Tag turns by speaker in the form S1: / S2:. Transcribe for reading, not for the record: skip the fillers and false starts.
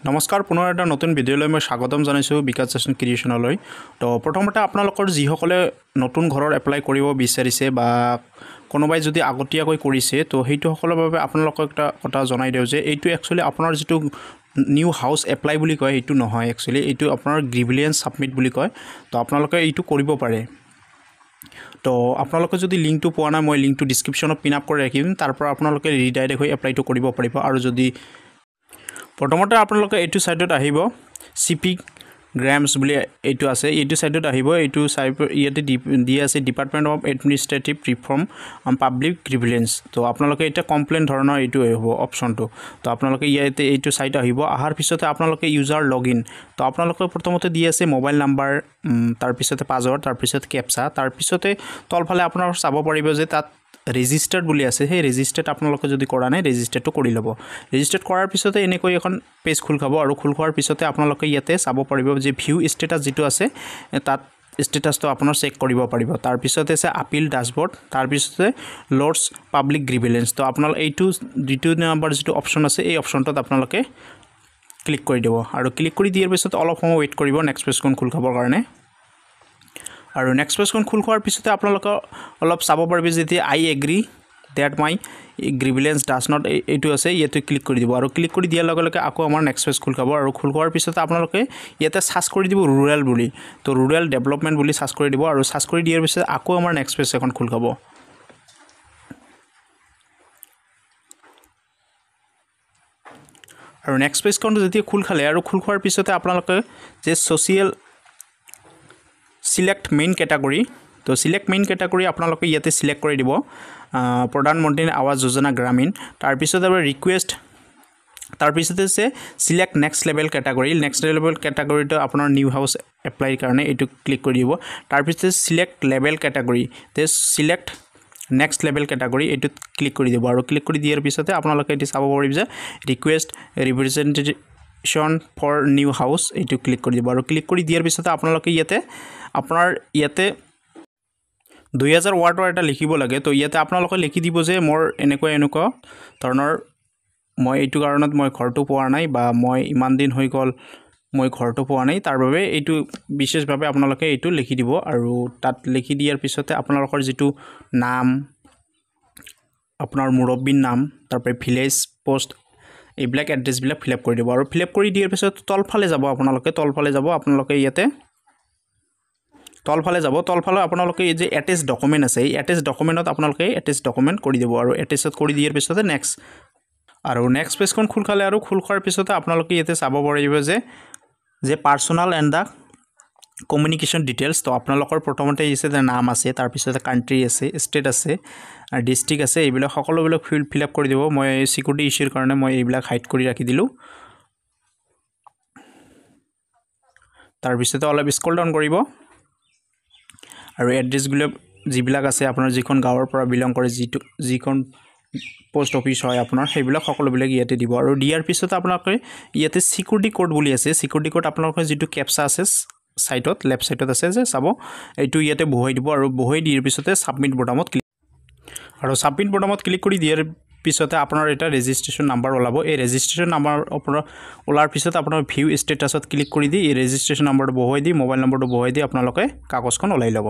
S1: নমস্কাৰ পুনৰ এটা নতুন ভিডিঅ'লৈ মই স্বাগতম জনাইছোঁ বিকাশ ছেছন ক্ৰিয়েশ্যনলৈ। তো প্ৰথমতে আপোনালোকৰ যিসকলে নতুন ঘৰৰ এপ্লাই কৰিব বিচাৰিছে বা কোনোবাই যদি আগতীয়াকৈ কৰিছে তো সেইটোসকলৰ বাবে আপোনালোকক এটা কথা জনাই দিওঁ যে এইটো একচুৱেলি আপোনাৰ যিটো নিউ হাউচ এপ্লাই বুলি কয় এইটো নহয়, একচুৱেলি এইটো আপোনাৰ গ্ৰিভিলিয়েন্স ছাবমিট বুলি কয়। তো আপোনালোকে এইটো কৰিব পাৰে। তো আপোনালোকে যদি লিংকটো পোৱা নাই মই লিংকটো ডিছক্ৰিপশ্যনত পিন আপ কৰি ৰাখিম, তাৰ পৰা আপোনালোকে ৰিডাইৰেক্ট হৈ এপ্লাইটো কৰিব পাৰিব। আৰু যদি প্ৰথমতে আপোনালোকে এইটো সাইটত আহিব, সিপি গ্ৰামছ বুলি এইটো আছে, এইটো সাইটত আহিব। এইটো সাইট ইয়াতে দি আছে department of administrative reform on public grievance. তো আপোনালোকে এটা কমপ্লেইন ধৰণৰ এইটো হ'ব অপশ্যনটো। তো আপোনালোকে ইয়াতে এইটো সাইট আহিব, অহাৰ পিছতে আপোনালোকে ইউজাৰ লগইন। তো আপোনালোকে প্ৰথমতে দি আছে মোবাইল নাম্বাৰ, তাৰপিছতে পাছৱৰ্ড, তাৰপিছত কেপচা, তাৰপিছতে তলফালে আপোনালোকে চাব পাৰিব যে তাত ৰেজিষ্টাৰ্ড বুলি আছে। সেই ৰেজিষ্টাৰ্ড আপোনালোকে যদি কৰা নাই ৰেজিষ্টাৰ্ডটো কৰি ল'ব। ৰেজিষ্টাৰ্ড কৰাৰ পিছতে এনেকৈ এখন পেজ খোল খাব, আৰু খোল খোৱাৰ পিছতে আপোনালোকে ইয়াতে চাব পাৰিব যে ভিউ ষ্টেটাছ যিটো আছে তাত ষ্টেটাছটো আপোনাৰ চেক কৰিব পাৰিব। তাৰপিছতে আছে আপিল ডাছবৰ্ড, তাৰপিছতে লৰ্ডছ পাব্লিক গ্ৰিভিলিয়েন্স। তো আপোনালোকে এইটো দ্বিতীয় নম্বৰ যিটো অপশ্যন আছে এই অপশ্যনটোত আপোনালোকে ক্লিক কৰি দিব, আৰু ক্লিক কৰি দিয়াৰ পিছত অলপ সময় ৱেইট কৰিব নেক্সট পেজখন খোল খাবৰ কাৰণে। আৰু নেক্সট পেজখন খোল খোৱাৰ পিছতে আপোনালোকে অলপ চাব পাৰিব যে I agree that my grievance does not এইটো আছে, ইয়াতে ক্লিক কৰি দিব। আৰু ক্লিক কৰি দিয়াৰ লগে লগে আকৌ আমাৰ নেক্সট পেজ খোল খাব, আৰু খোল খোৱাৰ পিছতে আপোনালোকে ইয়াতে চাৰ্চ কৰি দিব ৰুৰেল বুলি। তো ৰুৰেল ডেভেলপমেণ্ট বুলি চাৰ্চ কৰি দিব, আৰু চাৰ্চ কৰি দিয়াৰ পিছত আকৌ আমাৰ নেক্সট পেজ এখন খোল খাব। আৰু নেক্সট পেজখন যেতিয়া খোল খালে আৰু খোল খোৱাৰ পিছতে আপোনালোকে যে ছ'চিয়েল সিলেক্ট মেইন কেটাগৰী, তো সিলেক্ট মেইন কেটাগৰী আপোনালোকে ইয়াতে সিলেক্ট কৰি দিব প্ৰধানমন্ত্ৰী আৱাস যোজনা গ্ৰামীণ। তাৰপিছতে আৰু ৰিকুৱেষ্ট, তাৰপিছতে আছে select next level category. Next level কেটাগৰীটো আপোনাৰ নিউ হাউচ এপ্লাইৰ কাৰণে এইটো ক্লিক কৰি দিব। তাৰপিছতে সিলেক্ট লেভেল কেটাগৰী, তে সিলেক্ট নেক্সট লেভেল কেটাগৰী এইটোত ক্লিক কৰি দিব। আৰু ক্লিক কৰি দিয়াৰ পিছতে আপোনালোকে এইটো চাব পাৰিব যে request representation for new house এইটো ক্লিক কৰি দিব। আৰু ক্লিক কৰি দিয়াৰ পিছতে আপোনালোকে আপোনাৰ ইয়াতে 2000 ৱাৰ্ডৰ এটা লিখিব লাগে। তো ইয়াতে আপোনালোকে লিখি দিব যে মোৰ এনেকুৱা ধৰণৰ মই এইটো কাৰণত মই ঘৰটো পোৱা নাই, বা মই ইমান দিন হৈ গ'ল মই ঘৰটো পোৱা নাই, তাৰ বাবে এইটো বিশেষভাৱে আপোনালোকে এইটো লিখি দিব। আৰু তাত লিখি দিয়াৰ পিছতে আপোনালোকৰ যিটো নাম, আপোনাৰ মুৰব্বীৰ নাম, তাৰপৰা ভিলেজ পোষ্ট এইবিলাক এড্ৰেছবিলাক ফিল আপ কৰি দিব। আৰু ফিল আপ কৰি দিয়াৰ পিছত তলফালে যাব আপোনালোকে ইয়াতে তলফালে আপোনালোকে এই যে এটেচ ডকুমেণ্ট আছে, এই এটেচ ডকুমেণ্টত আপোনালোকে এটেচ ডকুমেণ্ট কৰি দিব। আৰু এটেচত কৰি দিয়াৰ পিছতে নেক্সট পেজখন খোল খালে, আৰু খোল খোৱাৰ পিছতে আপোনালোকে ইয়াতে চাব পাৰিব যে personal and the communication details. তো আপোনালোকৰ প্ৰথমতে আছে যে নাম আছে, তাৰপিছতে কাণ্ট্ৰি আছে, ষ্টেট আছে, ডিষ্ট্ৰিক্ট আছে, এইবিলাক সকলোবিলাক ফিল আপ কৰি দিব। মই চিকিউৰিটি ইছ্যুৰ কাৰণে মই এইবিলাক হাইড কৰি ৰাখি দিলোঁ। তাৰপিছতে অলপ স্ক্ৰল ডাউন কৰিব, আৰু এড্ৰেছবিলাক যিবিলাক আছে আপোনাৰ যিখন গাঁৱৰ পৰা বিলং কৰে, যিখন পোষ্ট অফিচ হয় আপোনাৰ, সেইবিলাক সকলোবিলাক ইয়াতে দিব। আৰু দিয়াৰ পিছতে আপোনালোকে ইয়াতে চিকিউৰিটি কোড বুলি আছে, চিকিউৰিটি কোড আপোনালোকৰ যিটো কেপচা আছে সাইটত লেফ্ট সাইডত আছে যে চাব, এইটো ইয়াতে বহুৱাই দিব। আৰু বহুৱাই দিয়াৰ পিছতে সাবমিট বটামত ক্লিক কৰি দিয়াৰ পিছতে আপোনাৰ এটা ৰেজিষ্ট্ৰেশ্যন নাম্বাৰ ওলাব। এই ৰেজিষ্ট্ৰেশ্যন নাম্বাৰ আপোনাৰ ওলাৰ পিছত আপোনাৰ ভিউ ষ্টেটাছত ক্লিক কৰি দি এই ৰেজিষ্ট্ৰেশ্যন নাম্বাৰটো বহুৱাই দি মোবাইল নম্বৰটো বহুৱাই দি আপোনালোকে কাগজখন ওলাই ল'ব।